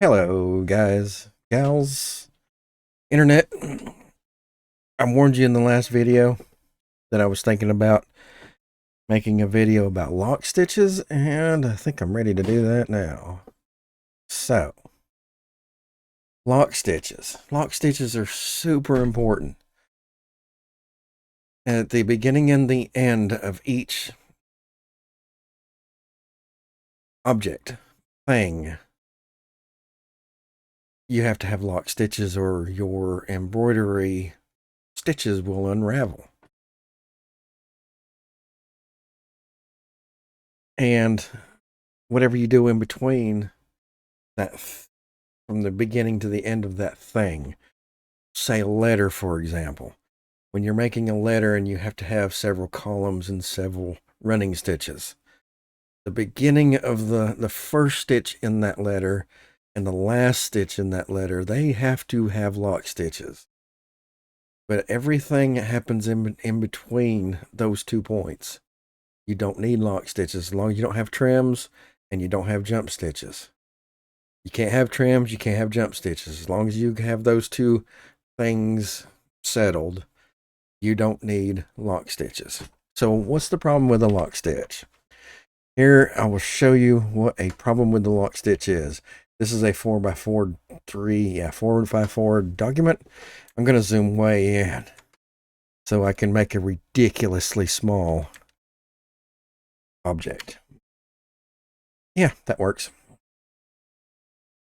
Hello, guys, gals, internet. I warned you in the last video that I was thinking about making a video about lock stitches, and I think I'm ready to do that now. So, lock stitches. Lock stitches are super important. At the beginning and the end of each object, thing, you have to have lock stitches or your embroidery stitches will unravel. And whatever you do in between that, from the beginning to the end of that thing, say a letter, for example, when you're making a letter and you have to have several columns and several running stitches, the beginning of the first stitch in that letter and the last stitch in that letter, they have to have lock stitches. But everything happens in between those 2 points. You don't need lock stitches as long as you don't have trims and you don't have jump stitches. You can't have trims, you can't have jump stitches. As long as you have those 2 things settled, you don't need lock stitches. So what's the problem with a lock stitch? Here, I will show you what a problem with the lock stitch is. This is a 4x4 document. I'm going to zoom way in so I can make a ridiculously small object. Yeah, that works.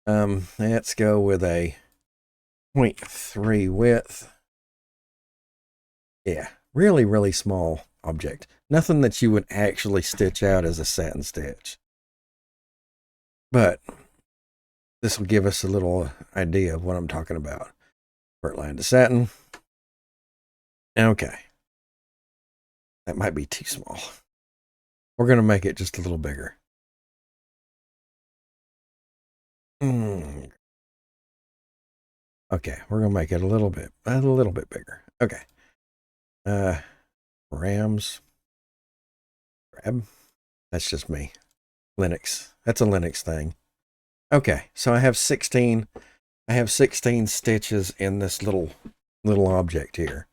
Let's go with a 0.3 width. Yeah, really small object. Nothing that you would actually stitch out as a satin stitch. But this will give us a little idea of what I'm talking about. Vert line to satin. Okay. That might be too small. We're going to make it just a little bigger. Okay, we're going to make it a little bit bigger. Okay. Rams. Grab. That's just me. Linux. That's a Linux thing. Okay, so I have 16 stitches in this little object here.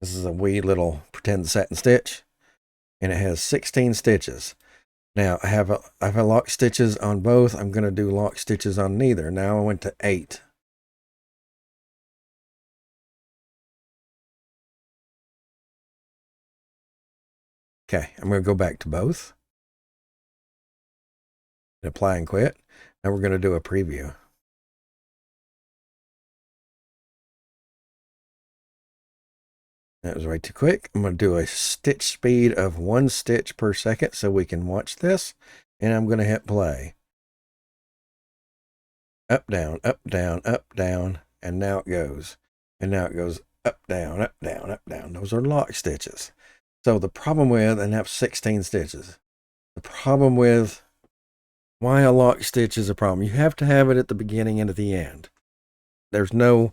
This is a wee little pretend satin stitch, and it has 16 stitches. Now I have lock stitches on both. I'm going to do lock stitches on neither. Now I went to 8. Okay, I'm going to go back to both and apply and quit. Now we're going to do a preview. That was way too quick. I'm going to do a stitch speed of 1 stitch per second so we can watch this. And I'm going to hit play. Up, down, up, down, up, down. And now it goes. And now it goes up, down, up, down, up, down. Those are lock stitches. So the problem with, and that's 16 stitches. The problem with why a lock stitch is a problem. You have to have it at the beginning and at the end. There's no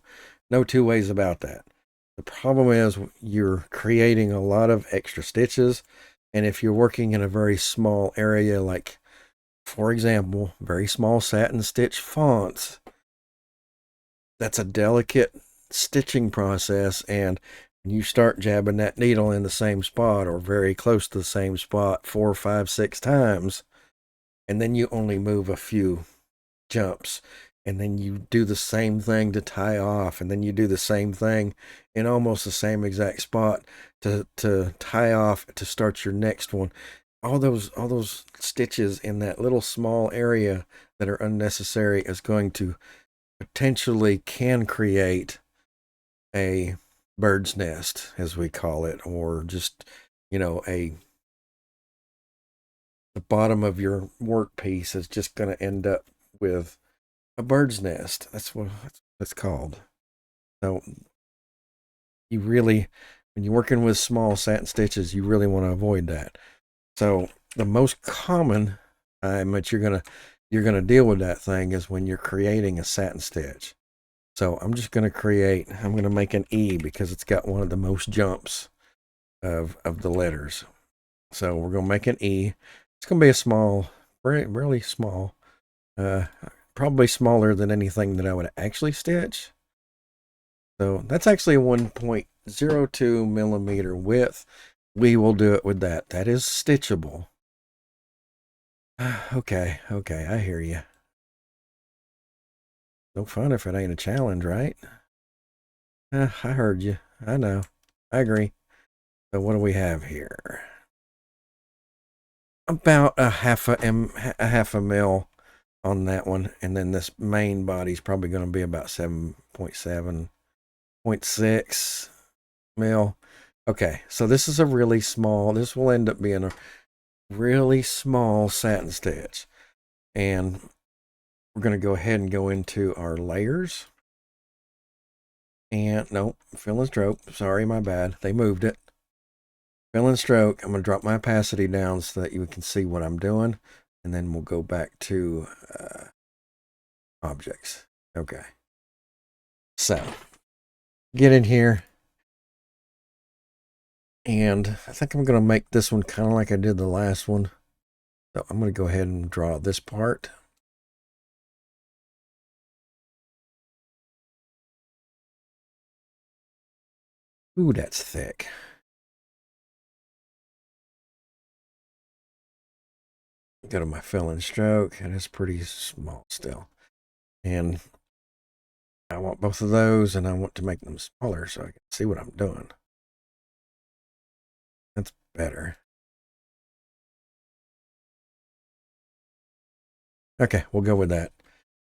2 ways about that. The problem is you're creating a lot of extra stitches. And if you're working in a very small area, like, for example, very small satin stitch fonts, that's a delicate stitching process. And you start jabbing that needle in the same spot or very close to the same spot 4, 5, 6 times, and then you only move a few jumps, and then you do the same thing to tie off, and then you do the same thing in almost the same exact spot to tie off to start your next one. All those stitches in that little small area that are unnecessary is going to potentially can create a bird's nest, as we call it, or just, the bottom of your workpiece is just going to end up with a bird's nest. That's what it's called. So you really, when you're working with small satin stitches, you really want to avoid that. So the most common time that you're gonna deal with that thing is when you're creating a satin stitch. So I'm just going to make an E because it's got one of the most jumps of the letters. So we're going to make an E. It's going to be a small, really small. probably smaller than anything that I would actually stitch. So that's actually a 1.02 millimeter width. We will do it with that. That is stitchable. Okay, I hear you. No fun if it ain't a challenge, right? I heard you. I know. I agree. So what do we have here? About a half a mil on that one, and then this main body's probably going to be about 7.7, 0.6 mil. Okay, so this is a really small. This will end up being a really small satin stitch, and we're going to go ahead and go into our layers. And nope, fill and stroke. Sorry, my bad. They moved it. Fill and stroke. I'm going to drop my opacity down so that you can see what I'm doing. And then we'll go back to objects. Okay. So get in here. And I think I'm going to make this one kind of like I did the last one. So I'm going to go ahead and draw this part. Ooh, that's thick. Go to my fill and stroke, and it's pretty small still. And I want both of those, and I want to make them smaller so I can see what I'm doing. That's better. Okay, we'll go with that.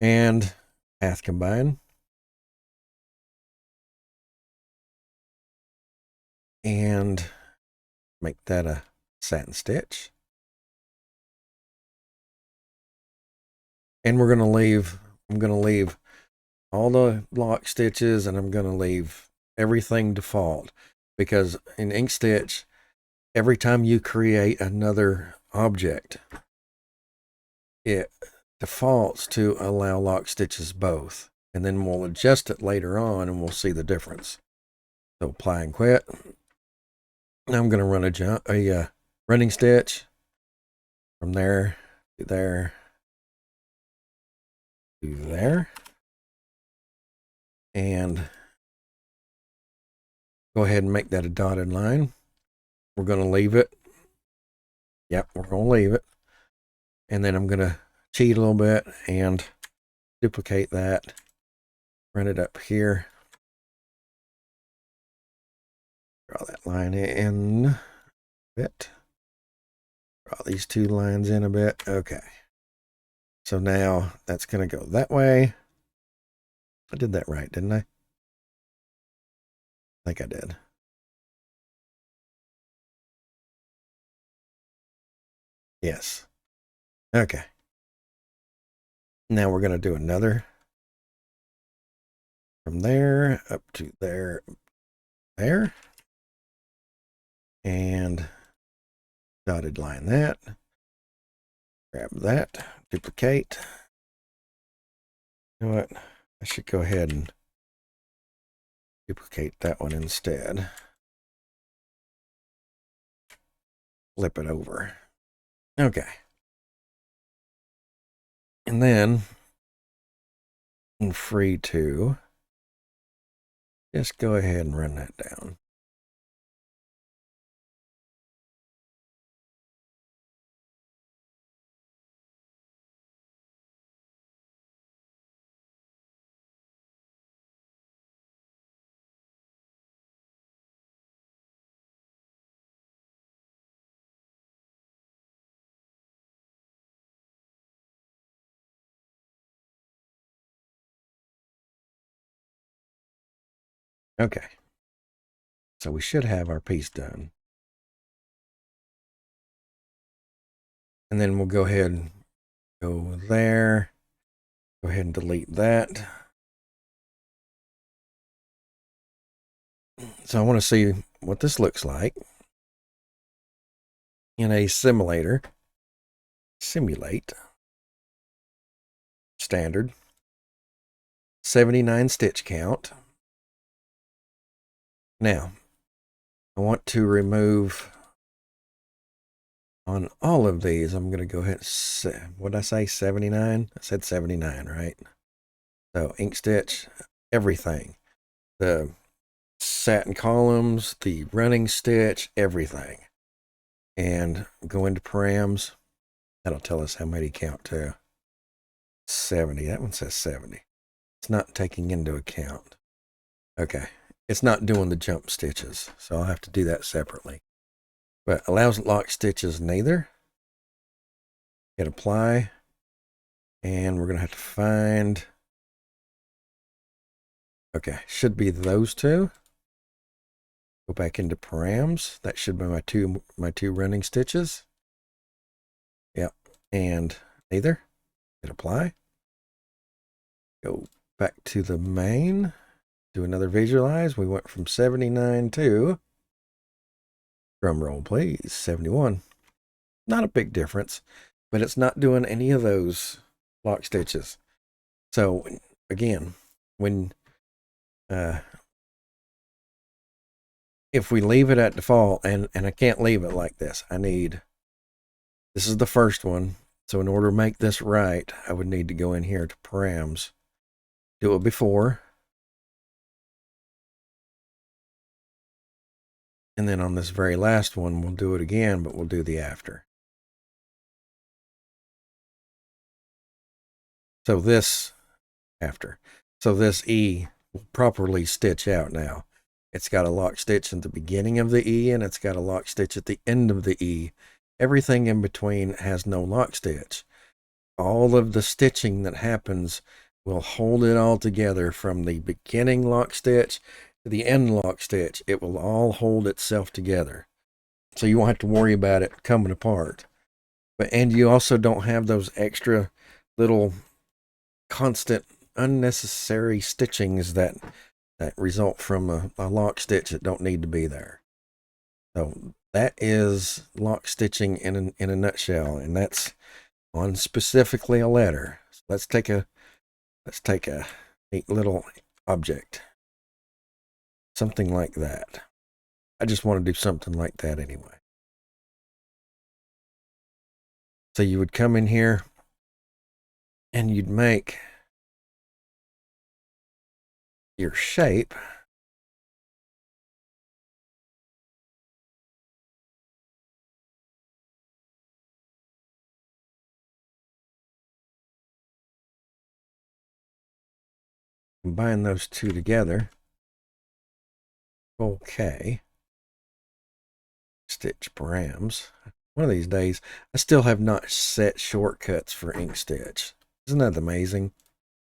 And path combine. And make that a satin stitch. And I'm going to leave all the lock stitches, and I'm going to leave everything default, because in Inkstitch, every time you create another object, it defaults to allow lock stitches both, and then we'll adjust it later on and we'll see the difference. So apply and quit. Now I'm going to run a running stitch from there to there to there, and go ahead and make that a dotted line. We're going to leave it. Yep, we're going to leave it. And then I'm going to cheat a little bit and duplicate that. Run it up here. Draw that line in a bit. Draw these two lines in a bit. Okay. So now that's going to go that way. I did that right, didn't I? I think I did. Yes. Okay. Now we're going to do another from there up to there, there. And dotted line that. Grab that. Duplicate. You know what? I should go ahead and duplicate that one instead. Flip it over. Okay. And then I'm free to just go ahead and run that down. Okay. So we should have our piece done. And then we'll go ahead and go there. Go ahead and delete that. So I want to see what this looks like in a simulator. Simulate. Standard. 79 stitch count. Now, I want to remove On all of these, I'm going to go ahead and say, what did I say, 79? I said 79, right? So Inkstitch, everything. The satin columns, the running stitch, everything. And go into params. That'll tell us how many count to. 70. That one says 70. It's not taking into account. Okay. It's not doing the jump stitches, so I'll have to do that separately. But allows lock stitches neither. Hit apply. And we're going to have to find. Okay. Should be those two. Go back into params. That should be my two running stitches. Yep. And neither. Hit apply. Go back to the main. Do another visualize. We went from 79 to, drum roll please, 71. Not a big difference, but it's not doing any of those lock stitches. So again, when if we leave it at default, and I can't leave it like this, this is the first one. So in order to make this right, I would need to go in here to params, do it before, and then on this very last one, we'll do it again, but we'll do the after. So this after. So this E will properly stitch out now. It's got a lock stitch at the beginning of the E, and it's got a lock stitch at the end of the E. Everything in between has no lock stitch. All of the stitching that happens will hold it all together from the beginning lock stitch to the end lock stitch. It will all hold itself together. So you won't have to worry about it coming apart. And you also don't have those extra little constant unnecessary stitchings that result from a lock stitch that don't need to be there. So that is lock stitching in a nutshell, and that's on specifically a letter. So let's take a neat little object, something like that. I just want to do something like that anyway. So you would come in here and you'd make your shape. Combine those two together. Okay. Stitch params. One of these days, I still have not set shortcuts for Inkstitch. Isn't that amazing?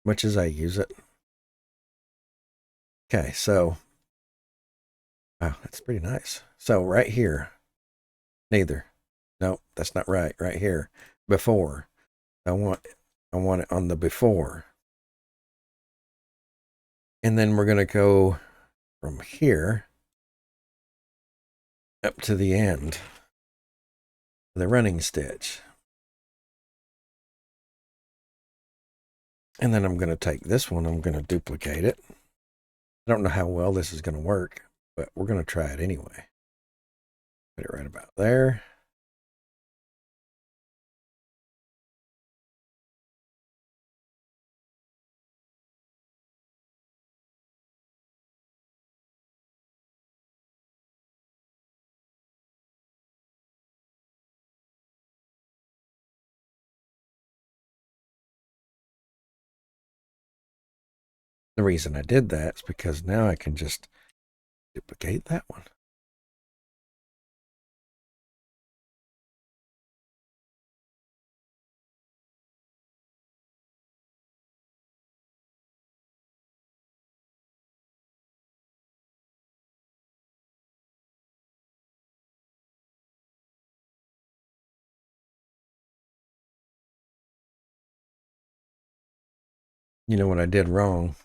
Much as I use it. Okay, so wow, that's pretty nice. So right here, neither. No, that's not right. Right here, before. I want it on the before. And then we're gonna go from here up to the end, the running stitch. And then I'm going to take this one, I'm going to duplicate it. I don't know how well this is going to work, but we're going to try it anyway. Put it right about there. The reason I did that is because now I can just duplicate that one. You know what I did wrong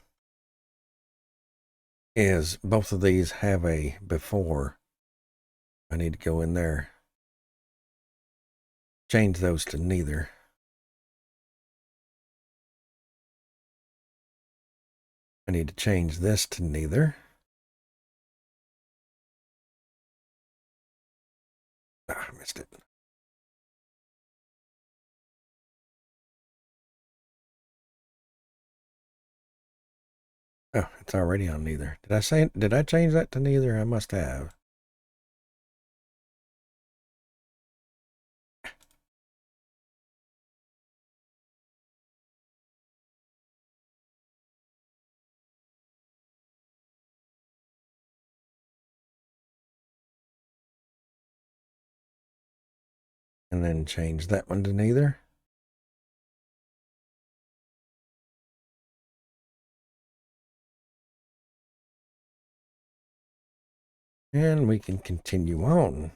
is both of these have a before. I need to go in there, change those to neither. I need to change this to neither. Ah, I missed it. Oh, it's already on neither. Did I change that to neither? I must have. And then change that one to neither. And we can continue on.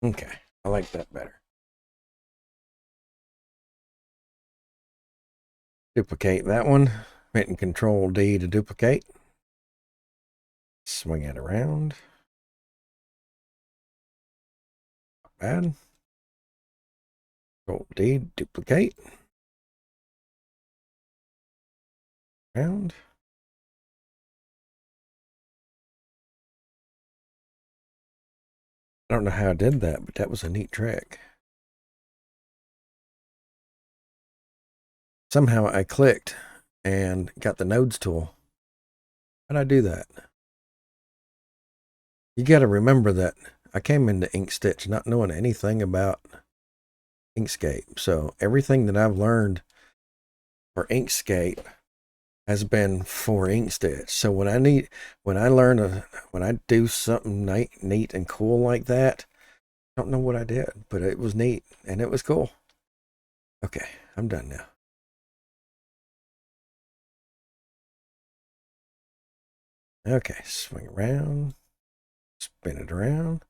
Okay, I like that better. Duplicate that one. Hitting Control D to duplicate. Swing it around. Not bad. Control D, duplicate. Around. I don't know how I did that, but that was a neat trick. Somehow I clicked and got the nodes tool. How'd I do that? You got to remember that I came into Inkstitch not knowing anything about Inkscape. So everything that I've learned for Inkscape has been for Inkstitch. So when I do something neat and cool like that, I don't know what I did, but it was neat and it was cool. Okay, I'm done now. Okay, swing around, spin it around,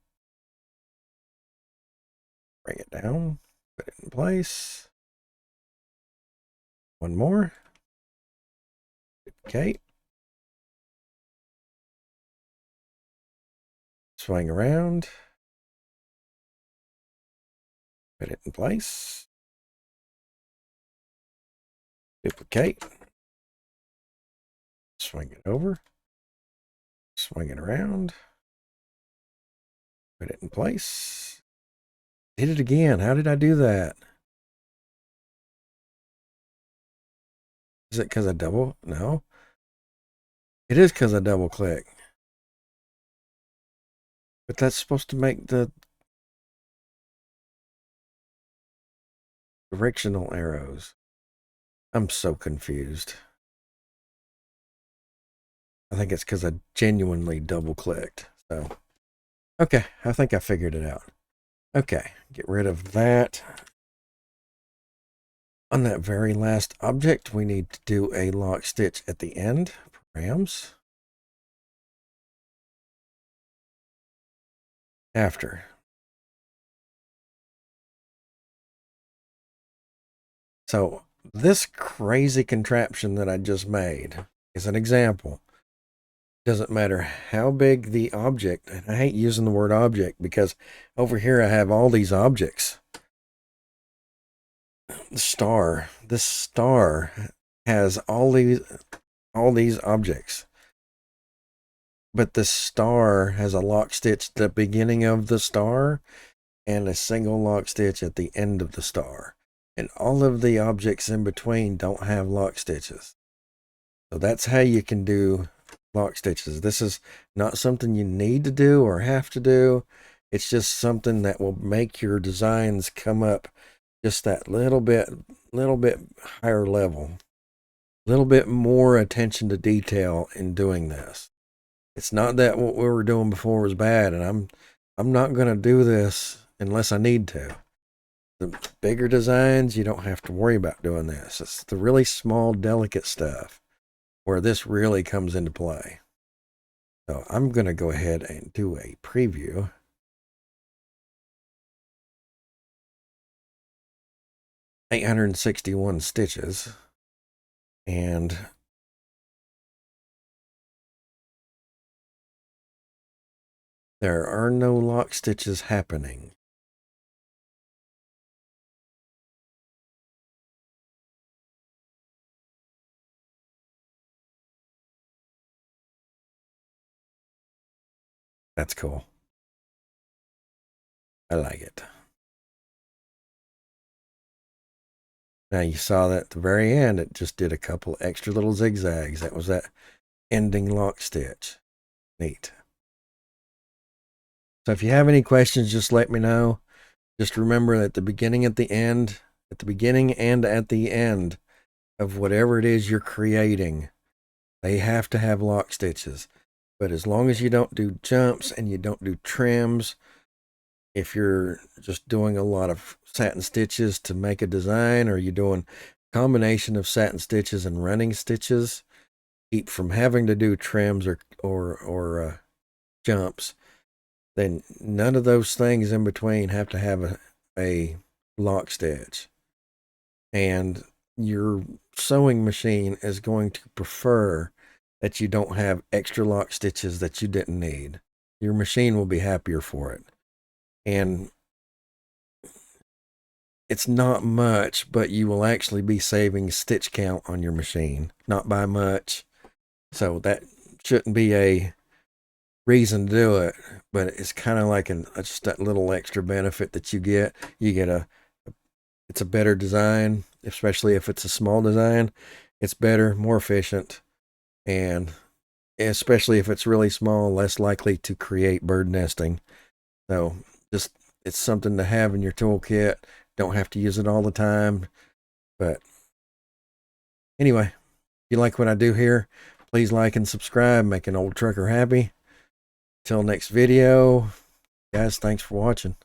bring it down, put it in place. One more. Okay. Swing around, put it in place. Duplicate. Swing it over. Swing it around. Put it in place. Hit it again. How did I do that? Is it because I double? No. It is because I double click. But that's supposed to make the directional arrows. I'm so confused. I think it's because I genuinely double clicked. So, okay. I think I figured it out. Okay. Get rid of that. On that very last object, we need to do a lock stitch at the end. Params. After. So this crazy contraption that I just made is an example. Doesn't matter how big the object, and I hate using the word object because over here I have all these objects. This star has all these objects. But the star has a lock stitch at the beginning of the star and a single lock stitch at the end of the star. And all of the objects in between don't have lock stitches. So that's how you can do lock stitches. This is not something you need to do or have to do. It's just something that will make your designs come up just that little bit higher level. A little bit more attention to detail in doing this. It's not that what we were doing before was bad, and I'm not going to do this unless I need to. The bigger designs, you don't have to worry about doing this. It's the really small, delicate stuff where this really comes into play. So I'm going to go ahead and do a preview. 861 stitches, and there are no lock stitches happening. That's cool. I like it. Now you saw that at the very end, it just did a couple extra little zigzags. That was that ending lock stitch. Neat. So if you have any questions, just let me know. Just remember that at the beginning, at the end, at the beginning and at the end of whatever it is you're creating, they have to have lock stitches. But as long as you don't do jumps and you don't do trims, if you're just doing a lot of satin stitches to make a design, or you're doing a combination of satin stitches and running stitches, keep from having to do trims or jumps, then none of those things in between have to have a lock stitch. And your sewing machine is going to prefer that you don't have extra lock stitches that you didn't need. Your machine will be happier for it. And it's not much, but you will actually be saving stitch count on your machine. Not by much. So that shouldn't be a reason to do it, but it's kind of like just that little extra benefit that you get. You get it's a better design, especially if it's a small design. It's better, more efficient, and especially if it's really small, less likely to create bird nesting. So just, it's something to have in your toolkit. Don't have to use it all the time. But anyway, if you like what I do here, please like and subscribe. Make an old trucker happy. Till next video, guys, thanks for watching.